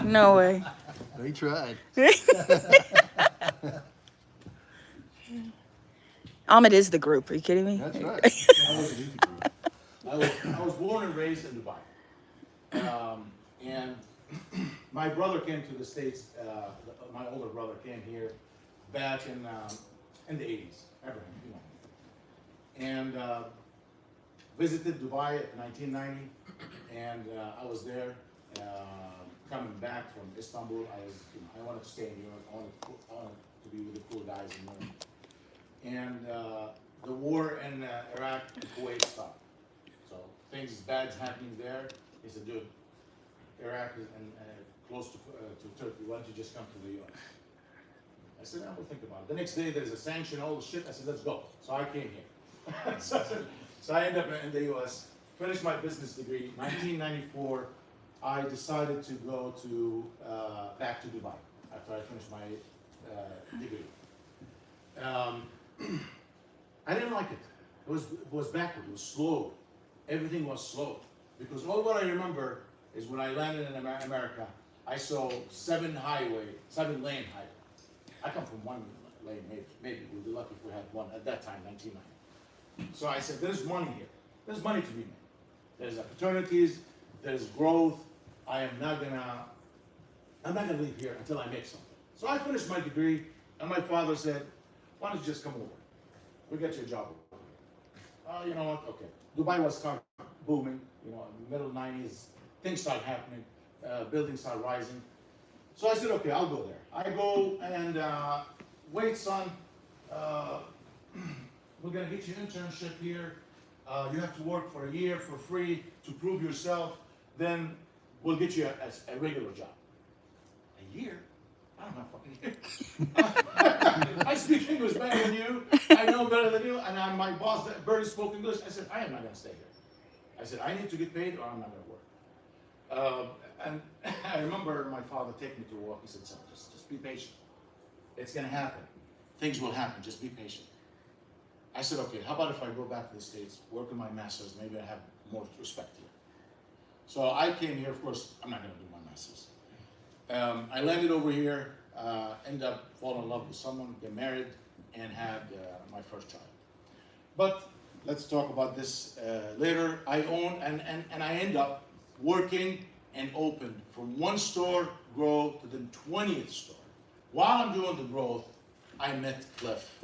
No way. They tried. Ahmed is the group. Are you kidding me? That's right. I was, He's the group. I was born and raised in Dubai. And my brother came to the States, my older brother came here back in the 80s, Abraham, you know. And visited Dubai in 1990, and I was there. Coming back from Istanbul, I wanted to stay in New York. I wanted to be with the cool guys in New York. And the war in Iraq and Kuwait stopped. So things bad happening there. He said, dude, Iraq is close to Turkey. Why don't you just come to the U.S.? I said, I will think about it. The next day, there's a sanction, all the shit. I said, let's go. So I came here. so I ended up in the U.S., finished my business degree. 1994, I decided to go to back to Dubai after I finished my degree. I didn't like it. It was backward. It was slow. Everything was slow. Because all what I remember is when I landed in America, I saw 7-lane highway. I come from 1 lane, maybe we'd be lucky if we had one at that time, 1990. So I said, there's money here. There's money to be made. There's opportunities. There's growth. I'm not gonna leave here until I make something. So I finished my degree, and my father said, why don't you just come over? We'll get you a job. You know what? Okay. Dubai was start booming. You know, in the middle 90s, things started happening. Buildings started rising. So I said, okay, I'll go there. I go and wait, son. We're gonna get you an internship here. You have to work for a year for free to prove yourself. Then we'll get you a regular job. A year? I don't have fucking year. I speak English better than you. I know better than you. And my boss barely spoke English. I said, I am not going to stay here. I said, I need to get paid or I'm not going to work. And I remember my father taking me to work. He said, son, just be patient. It's going to happen. Things will happen. Just be patient. I said, okay, how about if I go back to the States, work on my master's, maybe I have more respect here. So I came here, of course, I'm not going to do my master's. I landed over here, ended up falling in love with someone, get married, and had my first child. But let's talk about this later. I own, and I end up working and opened from one store, grow to the 20th store. While I'm doing the growth, I met Cliff,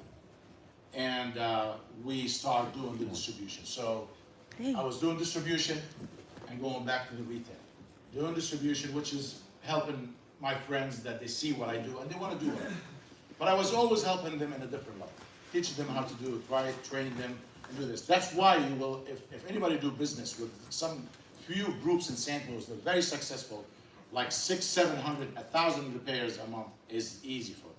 and we started doing the distribution. So I was doing distribution and going back to the retail. Doing distribution, which is helping my friends that they see what I do and they want to do it. But I was always helping them in a different level, teaching them how to do it right, training them, and do this. That's why you will, if anybody do business with some few groups in St. Louis, they're very successful, like 600, 700, 1,000 repairs a month is easy for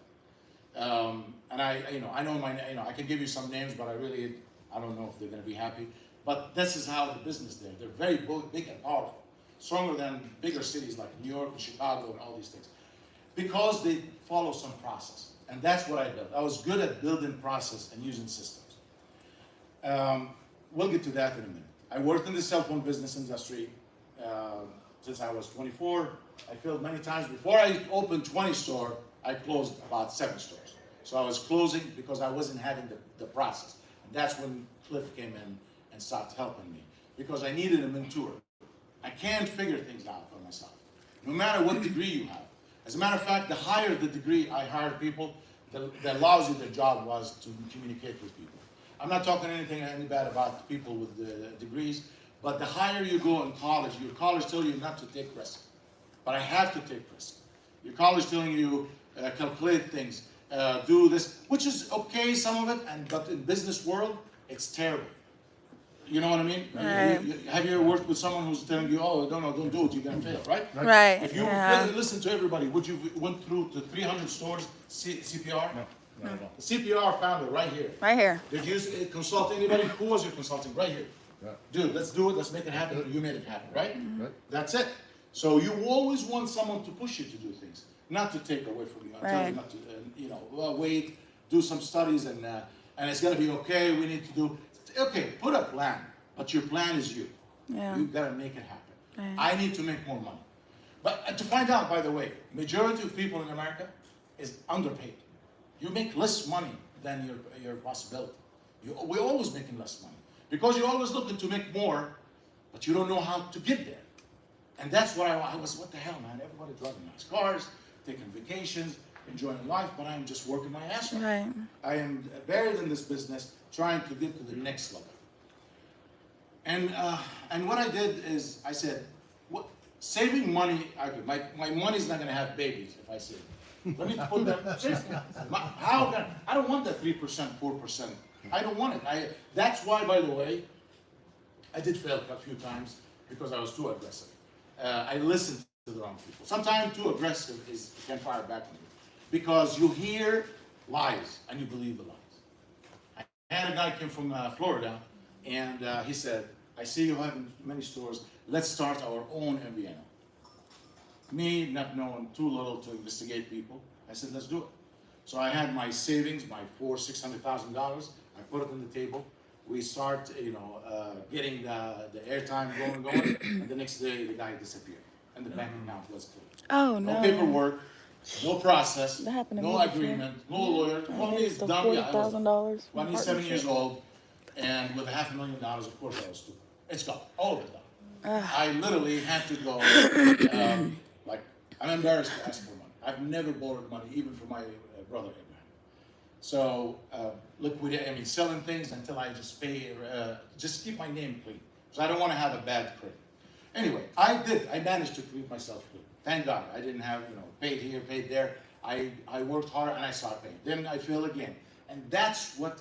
them. And I know I can give you some names, but I don't know if they're going to be happy. But this is how the business there. They're very big and powerful. Stronger than bigger cities like New York and Chicago and all these things. Because they follow some process. And that's what I did. I was good at building process and using systems. We'll get to that in a minute. I worked in the cell phone business industry since I was 24. I failed many times. Before I opened 20 stores, I closed about 7 stores. So I was closing because I wasn't having the process. And that's when Cliff came in and started helping me. Because I needed a mentor. I can't figure things out for myself, no matter what degree you have. As a matter of fact, the higher the degree I hired people, the lousier their job was to communicate with people. I'm not talking any bad about people with the degrees, but the higher you go in college, your college tells you not to take risks. But I have to take risks. Your college telling you calculate things, do this, which is okay, some of it, but in business world, it's terrible. You know what I mean? Right. Have you ever worked with someone who's telling you, oh, don't do it, you're going to fail, right? Right. If you listen to everybody, would you went through to 300 stores CPR? No, not at all. The CPR founder right here. Right here. Did you consult anybody? Who was your consulting? Right here. Yeah. Dude, let's do it, let's make it happen. You made it happen, right? Right. That's it. So you always want someone to push you to do things, not to take away from you. I tell you Right. not to, wait, do some studies, and it's going to be okay. We need to do, okay, put a plan, but your plan is you. Yeah. You got to make it happen. Right. I need to make more money. But to find out, by the way, majority of people in America is underpaid. You make less money than your possibility. We're always making less money because you're always looking to make more, but you don't know how to get there. And that's what I was, what the hell, man? Everybody driving nice cars, taking vacations, enjoying life, but I'm just working my ass off. Right. I am buried in this business, trying to get to the next level. And what I did is I said, what, saving money, my money's not going to have babies if I save it. Let me put that, seriously, I don't want that 3%, 4%. I don't want it. That's why, by the way, I did fail a few times because I was too aggressive. I listened to the wrong people. Sometimes too aggressive can fire back on you because you hear lies and you believe the lies. I had a guy came from Florida, and he said, I see you having many stores. Let's start our own MBNO. Me, not knowing too little to investigate people, I said, let's do it. So I had my savings, my $600,000. I put it on the table. We start, getting the airtime going, and the next day the guy disappeared, and the bank account was closed. Oh no. No paperwork, no process, That happened to no me before. agreement, no lawyer. Well, he's The dumb. Yeah, $40,000. 27 years old, and with $500,000, of course I was stupid. It's gone, all of it gone. I literally had to go, I'm embarrassed to ask for money. I've never borrowed money, even from my brother Abraham. So, selling things until I just pay, just keep my name clean. So I don't want to have a bad credit. Anyway, I managed to keep myself clean. Thank God. I didn't have, paid here, paid there. I worked hard and I started paying. Then I failed again. And that's what,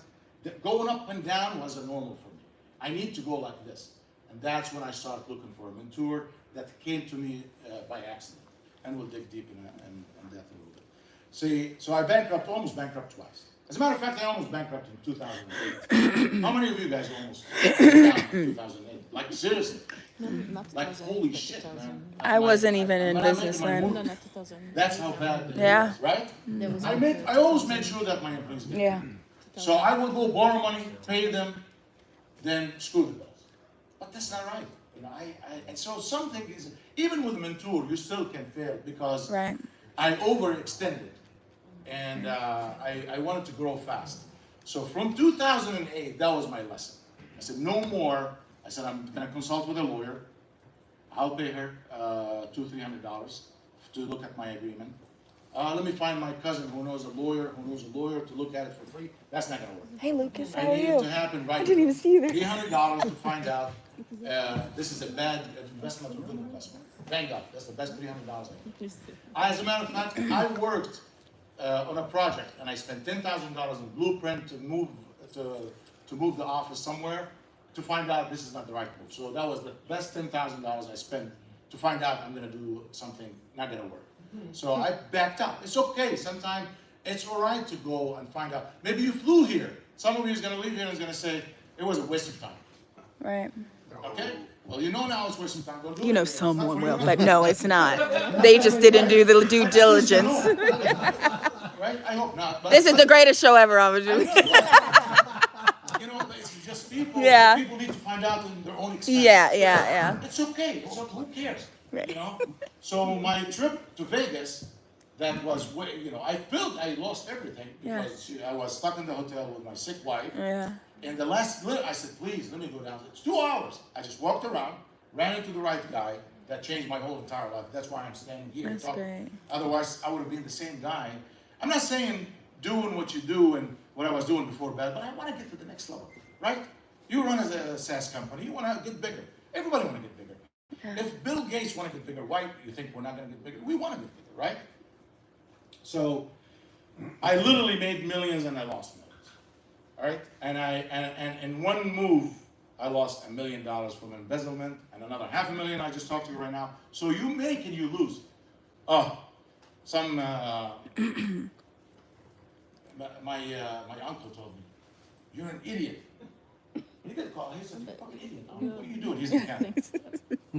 going up and down was a normal for me. I need to go like this. And that's when I started looking for a mentor that came to me by accident. And we'll dig deep in that a little bit. See, so I almost bankrupt twice. As a matter of fact, I almost bankrupted in 2008. How many of you guys almost bankrupt in 2008? Like, seriously? No, not 2000. Like, holy shit, man. I wasn't even in When I business make my then. No, not 2000. That's how bad it Yeah. was, right? There was I always made sure that my employees get Yeah. So I will go borrow money, pay them, then screw the bills. But that's not right. And so something is, even with a mentor, you still can fail because Right. I overextended and I wanted to grow fast. So from 2008, that was my lesson. I said, no more. I said, I'm going to consult with a lawyer. I'll pay her $200, $300 to look at my agreement. Let me find my cousin who knows a lawyer to look at it for free. That's not going to work. Hey Lucas, how I are need you? it to happen right I didn't even see you there. $300 to find out this is a bad investment or good investment. Thank God, that's the best $300 As a matter of fact, I worked on a project and I spent $10,000 in blueprint to move the office somewhere to find out this is not the right move. So that was the best $10,000 I spent to find out I'm going to do something not going to work. So I backed up. It's okay. Sometimes it's all right to go and find out. Maybe you flew here. Some of you is going to leave here and is going to say it was a waste of time. Right. Okay? Well, you know now it's wasting time. Don't do You it know again. It's not someone for will, you. but no, it's not. They just didn't do the due diligence. Right? I hope not. But, This is the greatest show ever, Amadou. It's just people. Yeah. People need to find out in their own expense. Yeah. It's okay. It's okay. Who cares? Right. So my trip to Vegas, that was where, I lost everything because I was stuck in the hotel with my sick wife. Yeah. And the last minute, I said, please, let me go down. It's 2 hours. I just walked around, ran into the right guy. That changed my whole entire life. That's why I'm standing here. That's great. Otherwise, I would have been the same guy. I'm not saying doing what you do and what I was doing before bad, but I want to get to the next level, right? You run as a SaaS company. You want to get bigger. Everybody want to get bigger. Yeah. If Bill Gates want to get bigger, why do you think we're not going to get bigger? We want to get bigger, right? So I literally made millions and I lost millions, all right? And in one move, I lost $1 million from embezzlement and another $500,000 I just talked to you right now. So you make and you lose. Oh, some my uncle told me, "You're an idiot." He did call. He said, "You're a fucking idiot. What are you doing?" He's a mechanic.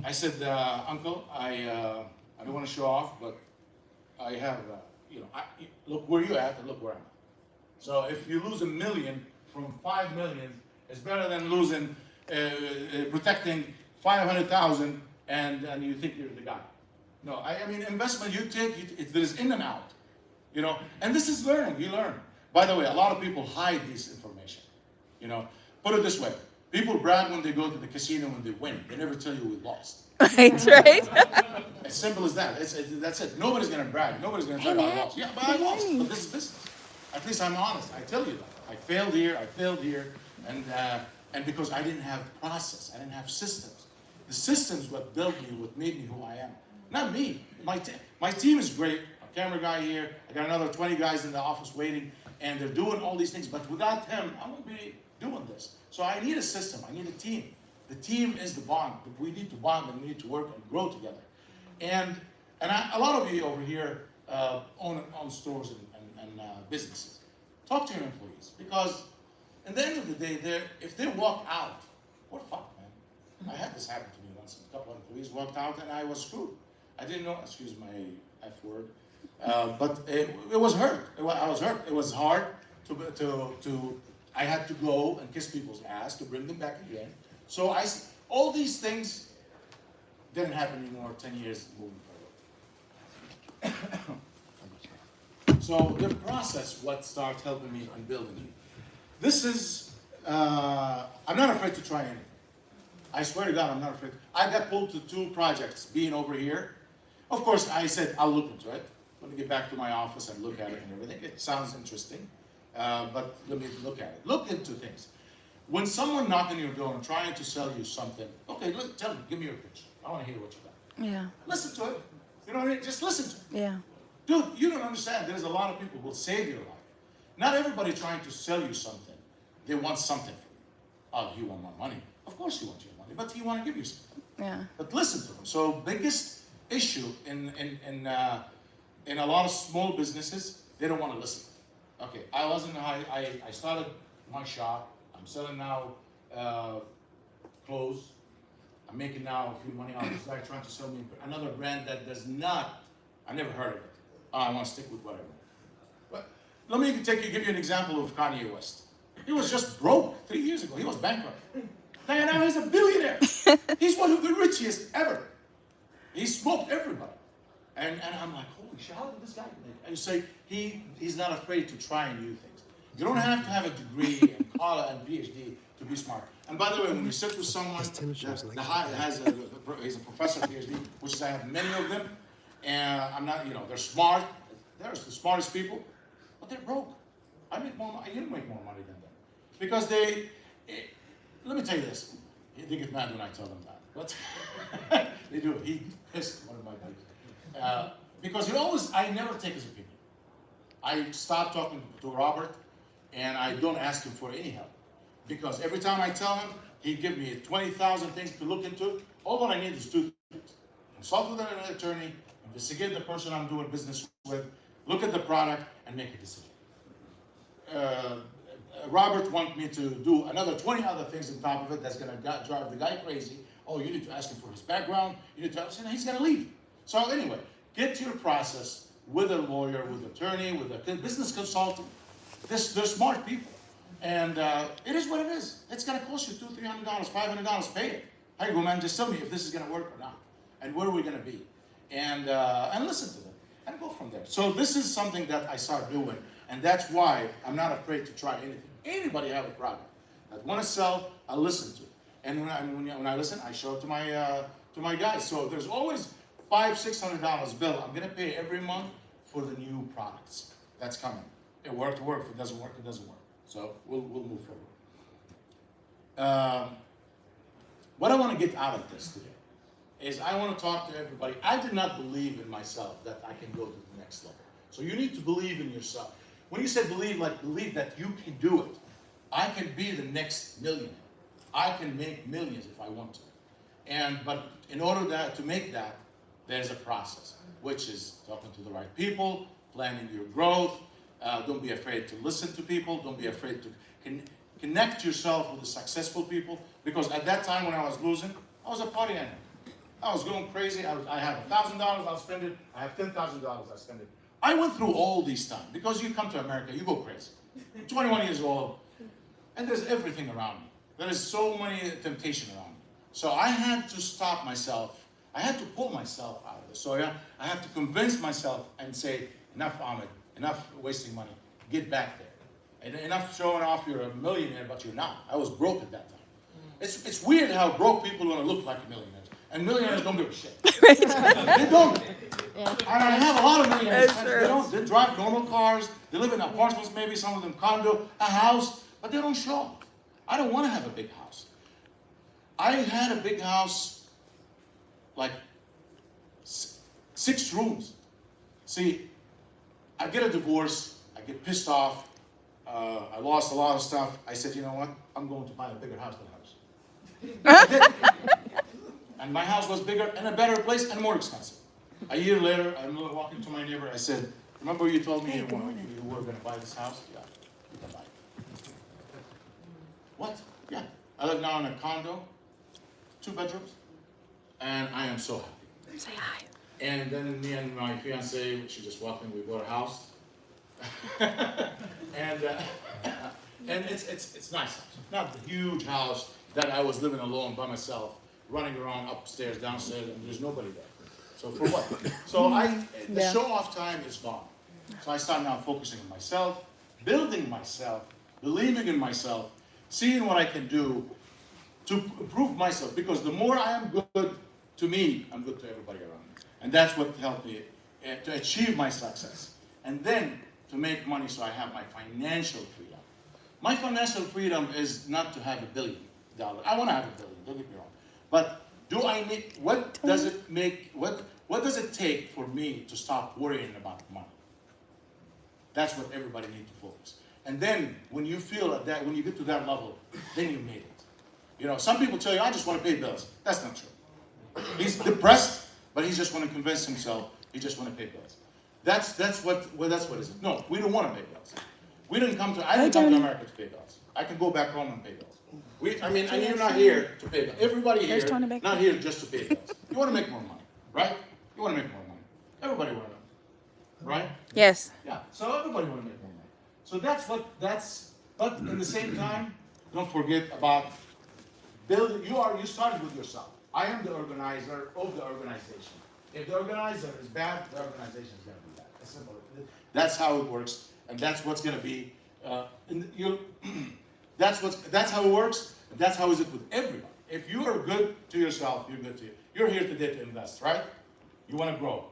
I said, "Uncle, I don't want to show off, but I have, look where you're at and look where I'm at. So if you lose $1 million from 5 million, it's better than losing, protecting 500,000 and you think you're the guy. No, I mean, investment you take, there is in and out, you know, and this is learning, you learn. By the way, a lot of people hide this information, you know. Put it this way, people brag when they go to the casino when they win. They never tell you we lost. Right. As simple as that. That's it. Nobody's gonna brag. Nobody's gonna tell you I lost. Yeah, but I lost. But this is business. At least I'm honest. I tell you that. I failed here, and because I didn't have process, I didn't have systems. The systems what built me, what made me who I am. Not me. My team is great. A camera guy here. I got another 20 guys in the office waiting, and they're doing all these things. But without him, I won't be doing this. So I need a system. I need a team. The team is the bond. We need to bond and we need to work and grow together. And a lot of you over here own stores and businesses. Talk to your employees, because at the end of the day, if they walk out, what the fuck, man? I had this happen to me once. A couple of employees walked out and I was screwed. I didn't know, excuse my F word, but it was hurt. I was hurt. It was hard I had to go and kiss people's ass to bring them back again. So all these things didn't happen anymore 10 years moving forward. So the process, what started helping me and building me. This is, I'm not afraid to try anything. I swear to God, I'm not afraid. I got pulled to 2 projects being over here. Of course, I said, I'll look into it. Let me get back to my office and look at it and everything. It sounds interesting, but let me look at it. Look into things. When someone knocking your door and trying to sell you something, okay, look, tell me, give me your pitch. I want to hear what you got. Yeah. Listen to it. You know what I mean? Just listen to it. Yeah. Dude, you don't understand. There's a lot of people who will save your life. Not everybody trying to sell you something. They want something from you. Oh, you want more money? Of course you want your money, but he want to give you something. Yeah. But listen to them. So biggest issue in a lot of small businesses, they don't want to listen. Okay, I started my shop. I'm selling now clothes. I'm making now a few money on this guy trying to sell me another brand that does not, I never heard of it. I want to stick with whatever. But let me give you an example of Kanye West. He was just broke 3 years ago. He was bankrupt. Now he's a billionaire. He's one of the richest ever. He smoked everybody. And I'm like, holy shit, how did this guy make it? And you say, he's not afraid to try new things. You don't have to have a degree and college and PhD to be smart. And by the way, when you sit with someone that he's a professor PhD, which is I have many of them, and I'm not, they're smart. They're the smartest people, but they're broke. I make more money. You make more money than them because let me tell you this. They get mad when I tell them that, but they do. He pissed one of my buddies because I never take his opinion. I stopped talking to Robert, and I don't ask him for any help because every time I tell him, he give me 20,000 things to look into. All I need is 2 things: consult with an attorney, investigate the person I'm doing business with, look at the product, and make a decision. Robert wants me to do another 20 other things on top of it that's going to drive the guy crazy. Oh, you need to ask him for his background. You need to ask him, he's going to leave. So anyway, get to your process with a lawyer, with an attorney, with a business consultant. They're smart people. And it is what it is. It's going to cost you $200, $300, $500. Pay it. Hey, go man, just tell me if this is going to work or not. And where are we going to be? And listen to them. And go from there. So this is something that I start doing. And that's why I'm not afraid to try anything. Anybody have a product that want to sell, I listen to. And when I listen, I show it to my guys. So there's always $500-$600 bill I'm gonna pay every month for the new products that's coming. It worked. If it doesn't work, it doesn't work. So we'll move forward. What I want to get out of this today is I want to talk to everybody. I did not believe in myself that I can go to the next level. So you need to believe in yourself. When you say believe, like believe that you can do it. I can be the next millionaire. I can make millions if I want to. But in order to make that, there's a process, which is talking to the right people, planning your growth. Don't be afraid to listen to people. Don't be afraid to connect yourself with the successful people. Because at that time when I was losing, I was a party animal. I was going crazy. I have $1,000, I'll spend it. I have $10,000, I'll spend it. I went through all these times because you come to America, you go crazy. I'm 21 years old, and there's everything around me. There is so many temptation around me. So I had to stop myself. I had to pull myself out of this. So I have to convince myself and say, enough, Ahmed, enough wasting money. Get back there. And enough showing off you're a millionaire, but you're not. I was broke at that time. It's weird how broke people want to look like millionaires. And millionaires don't give a shit. They don't. Yeah. And I have a lot of millionaires. That's They don't. They drive normal cars. They live in apartments, maybe some of them condo, a house, but they don't show off. I don't want to have a big house. I had a big house, like 6 rooms. See, I get a divorce. I get pissed off. I lost a lot of stuff. I said, you know what? I'm going to buy a bigger house than house. And my house was bigger and a better place and more expensive. A year later, I'm walking to my neighbor. I said, remember you told me you were going to buy this house? Yeah, you can buy it. What? Yeah. I live now in a condo, 2 bedrooms, and I am so happy. Say hi. And then me and my fiance, she just walked in, we bought a house. and it's nice house. Not the huge house that I was living alone by myself, running around upstairs, downstairs, and there's nobody there. So for what? So the show off time is gone. So I start now focusing on myself, building myself, believing in myself, seeing what I can do to improve myself. Because the more I am good to me, I'm good to everybody around me. And that's what helped me to achieve my success. And then to make money so I have my financial freedom. My financial freedom is not to have $1 billion. I want to have $1 billion, don't get me wrong. But do I need, what does it take for me to stop worrying about money? That's what everybody needs to focus. And then when you feel that, when you get to that level, then you made it. You know, some people tell you, I just want to pay bills. That's not true. He's depressed, but he just want to convince himself he just want to pay bills. That's what it is. No, we don't want to pay bills. I didn't come to America to pay bills. I can go back home and pay bills. And you're not here to pay bills. Everybody here, not here just to pay bills. You want to make more money, right? You want to make more money. Everybody want to make more money, right? Yes. Yeah, so everybody want to make more money. So but in the same time, don't forget about building, you started with yourself. I am the organizer of the organization. If the organizer is bad, the organization is going to be bad. That's simple. That's how it works, and that's what's going to be, that's how it works, and that's how is it with everybody. If you are good to yourself, you're good to you. You're here today to invest, right? You want to grow.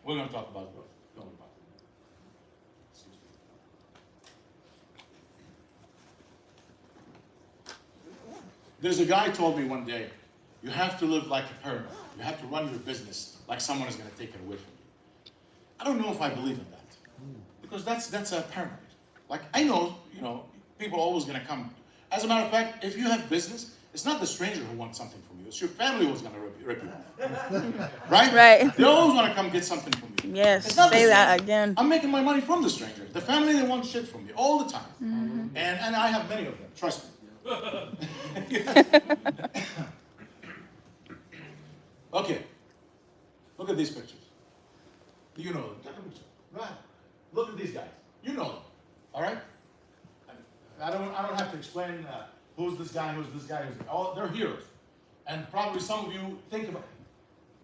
We're going to talk about growth. Don't worry about it. Excuse me. There's a guy told me one day, you have to live like a pyramid. You have to run your business like someone is going to take it away from you. I don't know if I believe in that. Because that's a pyramid. Like, I know, people are always going to come. As a matter of fact, if you have business, it's not the stranger who wants something from you. It's your family who's going to rip you off. Right? Right. They always want to come get something from you. Yes. It's not Say the that stranger. again. I'm making my money from the stranger. The family, they want shit from me all the time. Mm-hmm. And I have many of them, trust me. Okay. Look at these pictures. You know them. Take a picture. Right. Look at these guys. You know them. All right? I don't have to explain who's this guy, they're heroes. And probably some of you think about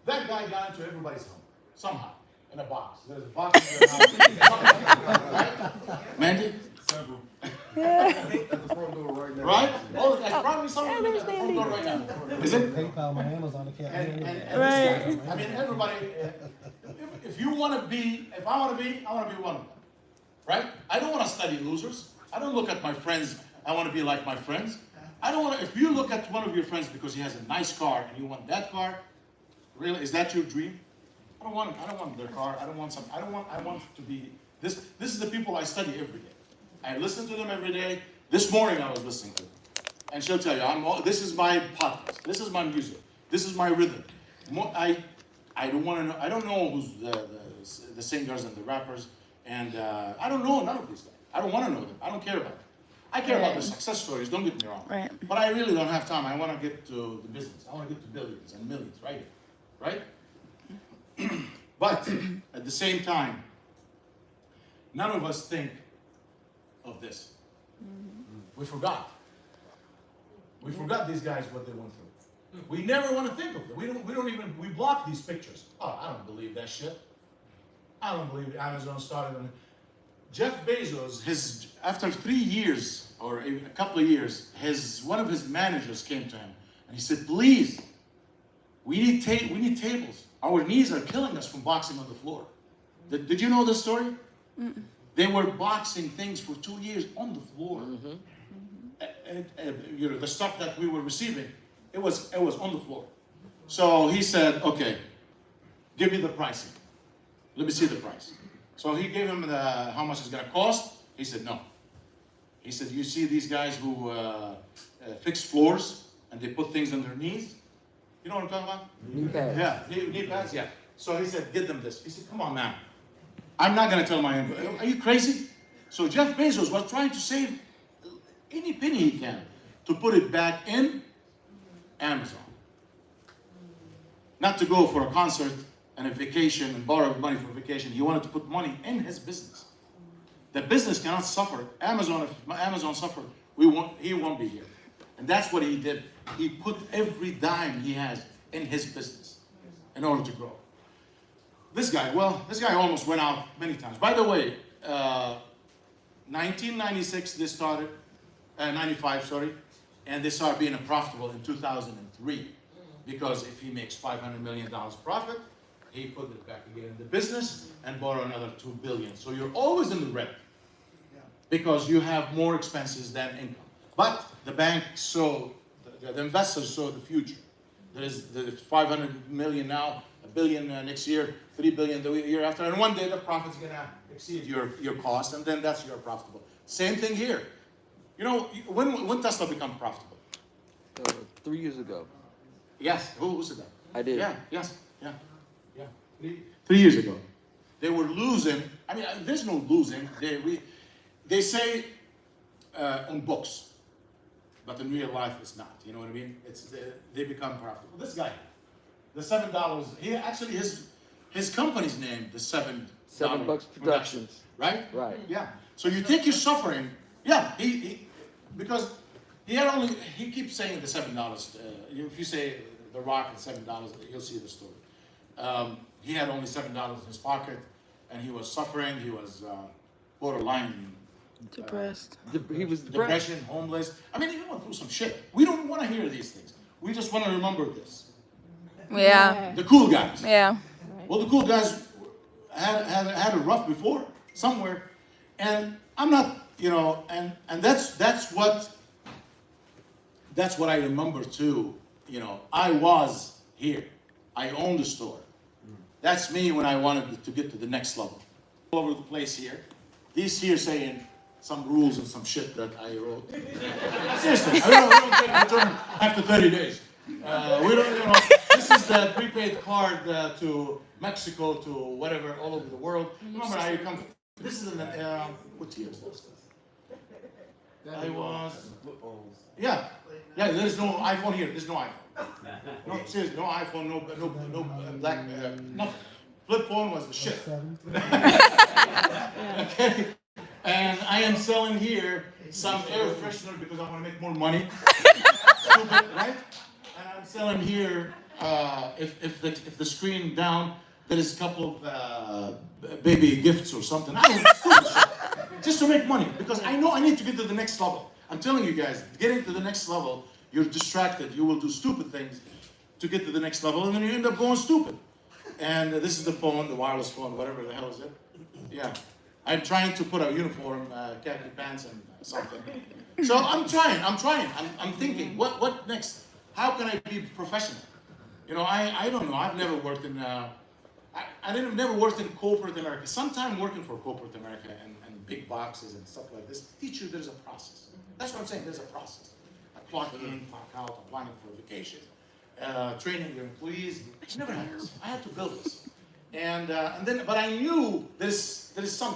that guy got into everybody's home somehow in a box. There's a box in their house. Right? Mandy? Several. At the front door right now. Right? Oh, there's probably someone at the front door right now. Is it? PayPal, my Amazon account. And Right. I mean, everybody, if you want to be, if I want to be one of them. Right? I don't want to study losers. I don't look at my friends, I want to be like my friends. I don't want to, if you look at one of your friends because he has a nice car and you want that car, really, is that your dream? I don't want their car. I want to be, this is the people I study every day. I listen to them every day. This morning I was listening to them. And she'll tell you, this is my podcast. This is my music. This is my rhythm. I don't want to know, I don't know who's the singers and the rappers. And I don't know none of these guys. I don't want to know them. I don't care about them. I care about the success stories, don't get me wrong. Right. But I really don't have time. I want to get to the business. I want to get to billions and millions right here. Right? But at the same time, none of us think of this. We forgot. We forgot these guys, what they went through. We never want to think of it. We block these pictures. Oh, I don't believe that shit. I don't believe Amazon started on. Jeff Bezos, after 3 years or a couple of years, one of his managers came to him and he said, "Please, we need tables. Our knees are killing us from boxing on the floor." Did you know this story? Mm-mm. They were boxing things for 2 years on the floor. Mm-hmm. You know, the stuff that we were receiving, it was on the floor. So he said, "Okay, give me the pricing. Let me see the price." So he gave him how much it's going to cost. He said no. He said, "You see these guys who fix floors and they put things on their knees? You know what I'm talking about? Knee pads. Yeah, knee pads. Yeah." So he said, "Get them this." He said, "Come on, man. I'm not going to tell my employee. Are you crazy?" So Jeff Bezos was trying to save any penny he can to put it back in Amazon. Not to go for a concert and a vacation and borrow money for a vacation. He wanted to put money in his business. The business cannot suffer. If Amazon suffered, he won't be here. And that's what he did. He put every dime he has in his business in order to grow. This guy almost went out many times. By the way, 1996 they started, 95, sorry, and they started being profitable in 2003. Because if he makes $500 million profit, he put it back again in the business and borrow another $2 billion. So you're always in the red because you have more expenses than income. But the bank the investors saw the future. There's 500 million now, $1 billion next year, $3 billion the year after, and one day the profit's gonna exceed your cost, and then that's your profitable. Same thing here. You know, when Tesla become profitable? 3 years ago. Yes. Who said that? I did. Yeah. Yes. Yeah. 3 years ago, they were losing. I mean, there's no losing. They say on books, but in real life, it's not. You know what I mean? They become profitable. This guy, the $7. He actually his company's name, the $7 Productions. Right. Right. Yeah. So you take your suffering. Yeah. Because he keeps saying the $7. If you say The Rock and $7, you'll see the story. He had only $7 in his pocket, and he was suffering. He was borderline Depressed. He was depressed. depression, homeless. I mean, he went through some shit. We don't want to hear these things. We just want to remember this. Yeah. The cool guys. Yeah. Well, the cool guys had it rough before somewhere, and I'm not, you know, and that's what I remember too. You know, I was here. I owned a store. That's me when I wanted to get to the next level. All over the place here. These here saying some rules and some shit that I wrote. Seriously, we don't take a return after 30 days. We don't, you know, this is the prepaid card to Mexico, to whatever, all over the world. Remember how you come, this is what year is this? I was, yeah, there's no iPhone here, there's no iPhone. No, seriously, no iPhone, no black, nothing. Flip phone was the shit. Okay, and I am selling here some air freshener because I want to make more money. Stupid, right? And I'm selling here, if the screen down, there is a couple of baby gifts or something. I don't know, stupid shit. Just to make money, because I know I need to get to the next level. I'm telling you guys, getting to the next level, you're distracted. You will do stupid things to get to the next level, and then you end up going stupid. And this is the phone, the wireless phone, whatever the hell is it. Yeah. I'm trying to put a uniform, khaki pants and something. So I'm trying. I'm thinking, what next? How can I be professional? You know, I don't know. I've never worked in, never worked in corporate America. Sometime working for corporate America and big boxes and stuff like this, teach you there's a process. That's what I'm saying, there's a process. Clock in, clock out, applying for vacation, training your employees. I never had this. I had to build this. And then, but I knew there is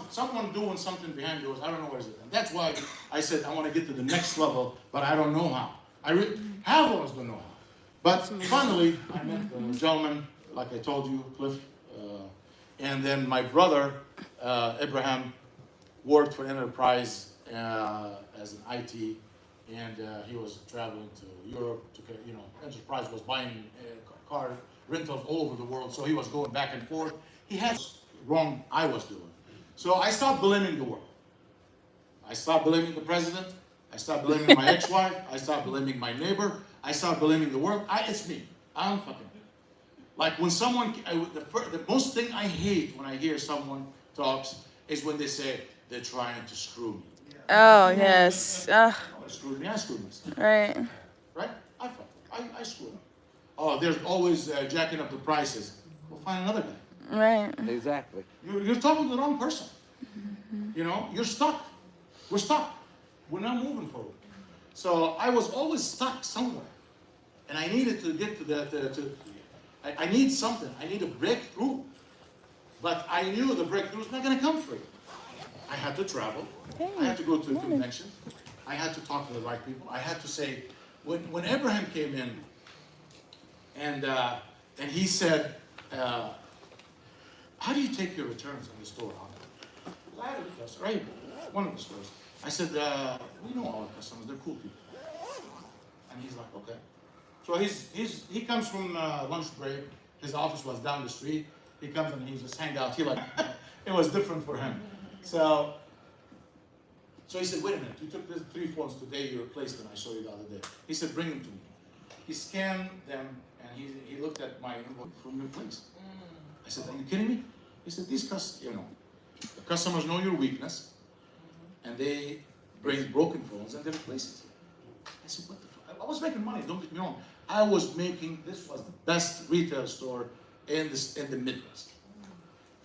someone doing something behind doors. I don't know where is it. And that's why I said I want to get to the next level, but I don't know how. I have always don't know how. But finally, I met the gentleman, like I told you, Cliff, and then my brother, Abraham, worked for Enterprise as an IT and he was traveling to Europe. Enterprise was buying car rentals all over the world, so he was going back and forth. He had wrong I was doing. So I stopped blaming the world. I stopped blaming the president. I stopped blaming my ex-wife. I stopped blaming my neighbor. I stopped blaming the world. It's me. I don't fucking. Like when someone, the most thing I hate when I hear someone talks is when they say they're trying to screw me. Oh, yes. Screwed me, I screwed myself. Right. Right? I screwed them. Oh, there's always jacking up the prices. We'll find another guy. Right. Exactly. You're talking to the wrong person. You know, you're stuck. We're stuck. We're not moving forward. So I was always stuck somewhere. And I needed to get to I need something. I need a breakthrough. But I knew the breakthrough was not going to come free. I had to travel. I had to go to conventions. I had to talk to the right people. I had to say, when Abraham came in and he said, how do you take your returns in the store? Right? One of the stores. I said, we know all our customers. They're cool people. And he's like, okay. So he comes from lunch break. His office was down the street. He comes and he just hang out. It was different for him. So he said, wait a minute. You took these 3 phones today. You replaced them. I saw you the other day. He said, bring them to me. He scanned them and he looked at my invoice from your place. I said, are you kidding me? He said, the customers know your weakness and they bring broken phones and they replace it. I said, what the fuck? I was making money, don't get me wrong. This was the best retail store in the Midwest.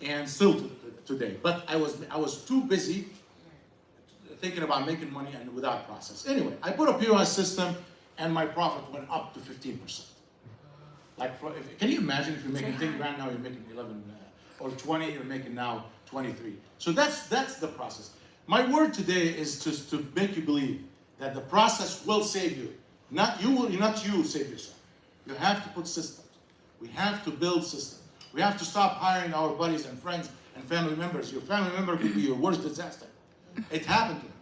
And still today. But I was too busy thinking about making money and without process. Anyway, I put a POS system and my profit went up to 15%. Can you imagine if you're making 10 grand now, you're making 11 or 20, you're making now 23. So that's the process. My word today is to make you believe that the process will save you. Not you save yourself. You have to put systems. We have to build systems. We have to stop hiring our buddies and friends and family members. Your family member could be your worst disaster. It happened to me.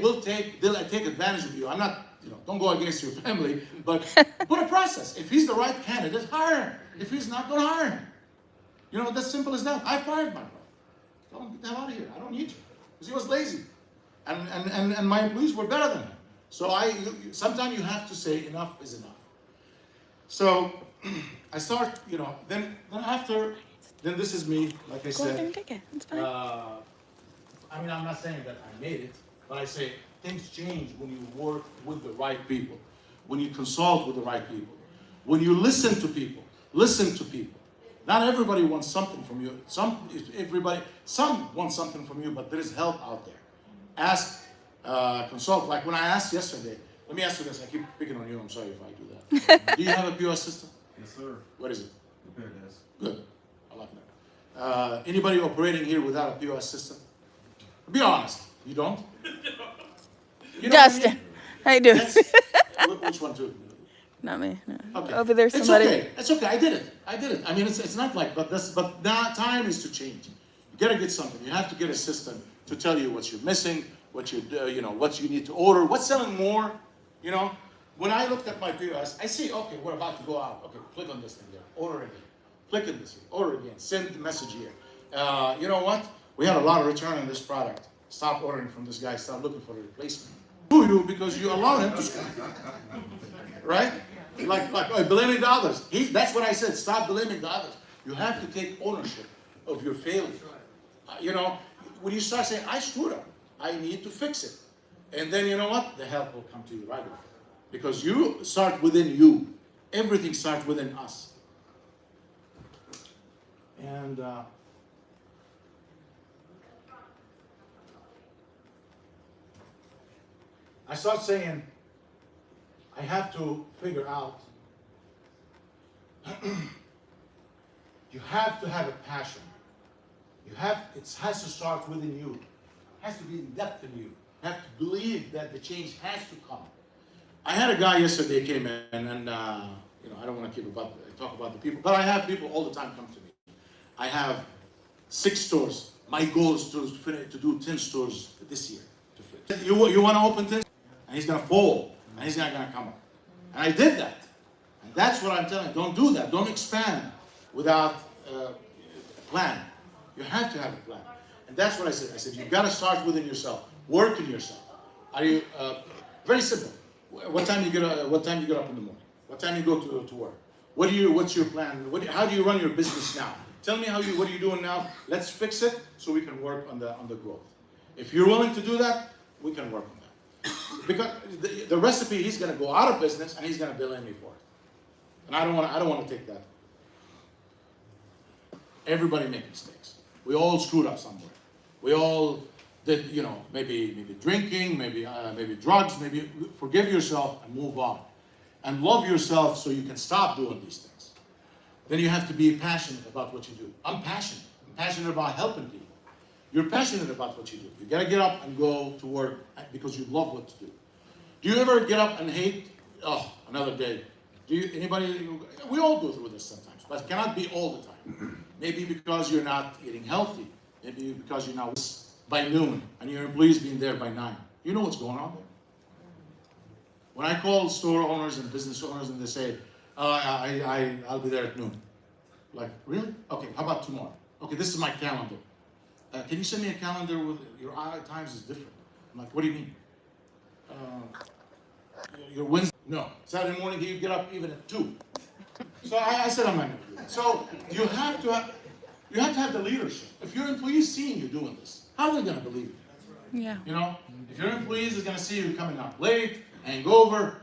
They'll take advantage of you. I'm not, don't go against your family, but put a process. If he's the right candidate, hire him. If he's not, don't hire him. That's simple as that. I fired my brother. Tell him, get the hell out of here. I don't need you. Because he was lazy. And my employees were better than him. So sometimes you have to say enough is enough. So I start, then this is me, like I said. Go ahead and take it. It's fine. I'm not saying that I made it, but I say things change when you work with the right people, when you consult with the right people, when you listen to people. Not everybody wants something from you. Some want something from you, but there is help out there. Ask, consult. Like when I asked yesterday, let me ask you this. I keep picking on you. I'm sorry if I do that. Do you have a POS system? Yes, sir. What is it? Repair desk. Good. I like that. Anybody operating here without a POS system? Be honest. You don't? You know Justin, I do. Which one too? Not me. No. Okay. Over there, somebody. It's okay. I did it. It's not like, but now time is to change. You gotta get something. You have to get a system to tell you what you're missing, what you need to order, what's selling more. When I looked at my POS, I see, okay, we're about to go out. Okay, click on this thing there, order again. Click on this here, order again, send the message here. You know what? We had a lot of return on this product. Stop ordering from this guy, start looking for a replacement. You because you allow him to screw. Right? Like blaming the others. That's what I said, stop blaming the others. You have to take ownership of your failure. When you start saying, I screwed up, I need to fix it. And then you know what? The help will come to you right away. Because you start within you. Everything starts within us. And I start saying, I have to figure out, you have to have a passion. It has to start within you. It has to be in depth in you. You have to believe that the change has to come. I had a guy yesterday came in, and I don't want to talk about the people, but I have people all the time come to me. I have 6 stores. My goal is to do 10 stores this year. You want to open 10? and he's gonna fall, and he's not gonna come up. And I did that. And that's what I'm telling you. Don't do that. Don't expand without a plan. You have to have a plan. And that's what I said. I said, you've got to start within yourself. Work in yourself. Are you, very simple. What time you get up in the morning? What time you go to work? What's your plan? How do you run your business now? Tell me what are you doing now? Let's fix it so we can work on the growth. If you're willing to do that, we can work on that. Because the recipe, he's going to go out of business and he's going to bill me for it. And I don't want to take that. Everybody makes mistakes. We all screwed up somewhere. We all did, maybe drinking, maybe drugs, maybe forgive yourself and move on. And love yourself so you can stop doing these things. Then you have to be passionate about what you do. I'm passionate. I'm passionate about helping people. You're passionate about what you do. You gotta get up and go to work because you love what to do. Do you ever get up and hate, another day? Anybody, we all go through this sometimes, but it cannot be all the time. Maybe because you're not eating healthy. Maybe because you're not by noon and your employees being there by 9. You know what's going on there. When I call store owners and business owners and they say, I'll be there at noon. Like, really? Okay, how about tomorrow? Okay, this is my calendar. Can you send me a calendar with your times is different? I'm like, what do you mean? Your Wednesday? No. Saturday morning, you get up even at 2. So I said I'm not going to do that. So you have to have the leadership. If your employees seeing you doing this, how are they going to believe it? Yeah. If your employees is going to see you coming out late, hangover,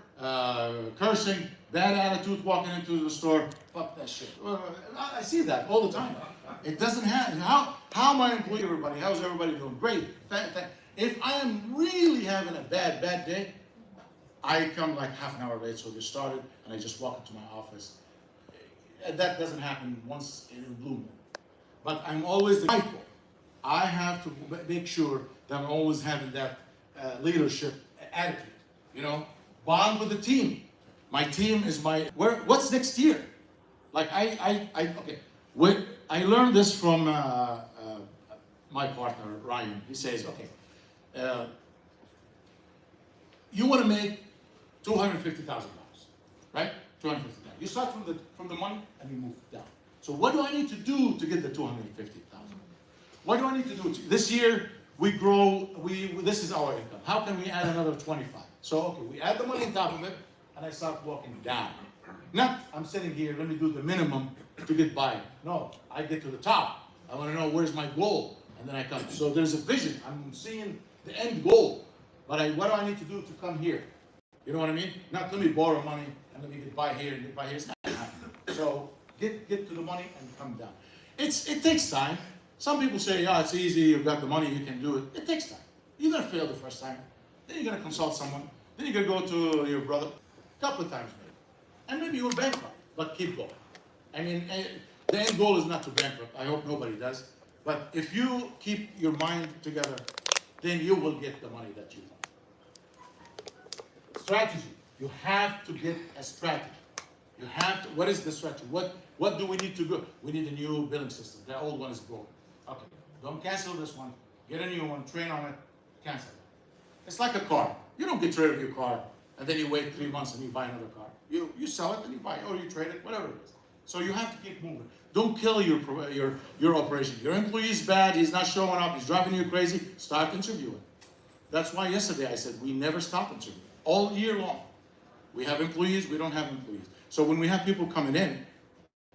cursing, bad attitude walking into the store, fuck that shit. I see that all the time. It doesn't happen. How my employee, everybody, how's everybody doing? Great. If I am really having a bad day, I come like half an hour late, so they started, and I just walk into my office. That doesn't happen once in a blue moon. But I'm always mindful. I have to make sure that I'm always having that leadership attitude. Bond with the team. My team is what's next year? Like I learned this from my partner, Ryan. He says, okay, you want to make $250,000, right? $250,000. You start from the money and you move down. So what do I need to do to get the $250,000? What do I need to do? This year we grow. This is our income. How can we add another 25? So okay, we add the money on top of it, and I start walking down. Not I'm sitting here. Let me do the minimum to get by. No, I get to the top. I want to know where's my goal, and then I come. So there's a vision. I'm seeing the end goal. But what do I need to do to come here? You know what I mean? Not let me borrow money and let me get by here and get by here. It's not gonna happen. So get to the money and come down. It takes time. Some people say, yeah, it's easy. You've got the money. You can do it. It takes time. You're gonna fail the first time. Then you're gonna consult someone. Then you're gonna go to your brother. A couple of times maybe. And maybe you'll bankrupt. But keep going. I mean, the end goal is not to bankrupt. I hope nobody does. But if you keep your mind together, then you will get the money that you want. Strategy. You have to get a strategy. You have to. What is the strategy? What do we need to do? We need a new billing system. The old one is broken. Okay. Don't cancel this one. Get a new one. Train on it. Cancel it. It's like a car. You don't get rid of your car and then you wait 3 months and you buy another car. You sell it and you buy it, or you trade it, whatever it is. So you have to keep moving. Don't kill your operation. Your employee is bad. He's not showing up. He's driving you crazy. Start interviewing. That's why yesterday I said we never stop interviewing. All year long. We have employees. We don't have employees. So when we have people coming in,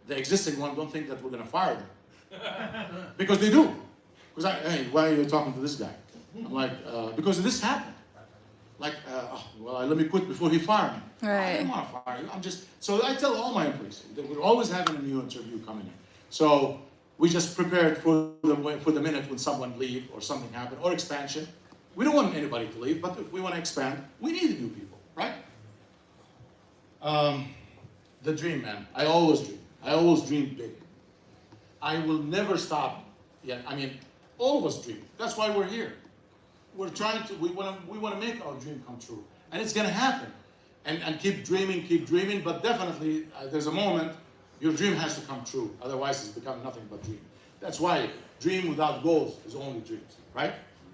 the existing one don't think that we're going to fire them. Because they do. Because hey, why are you talking to this guy? I'm like, because this happened. Like, let me quit before he fired me. Right. I don't want to fire you. So I tell all my employees that we're always having a new interview coming in. So we just prepared for the minute when someone leave or something happen or expansion. We don't want anybody to leave, but if we want to expand, we need new people, right? The dream, man. I always dream. I always dream big. I will never stop. Yeah, I mean, all of us dream. That's why we're here. We're trying to. We want to make our dream come true, and it's gonna happen. And keep dreaming. But definitely, there's a moment your dream has to come true. Otherwise, it's become nothing but dream. That's why dream without goals is only dreams, right?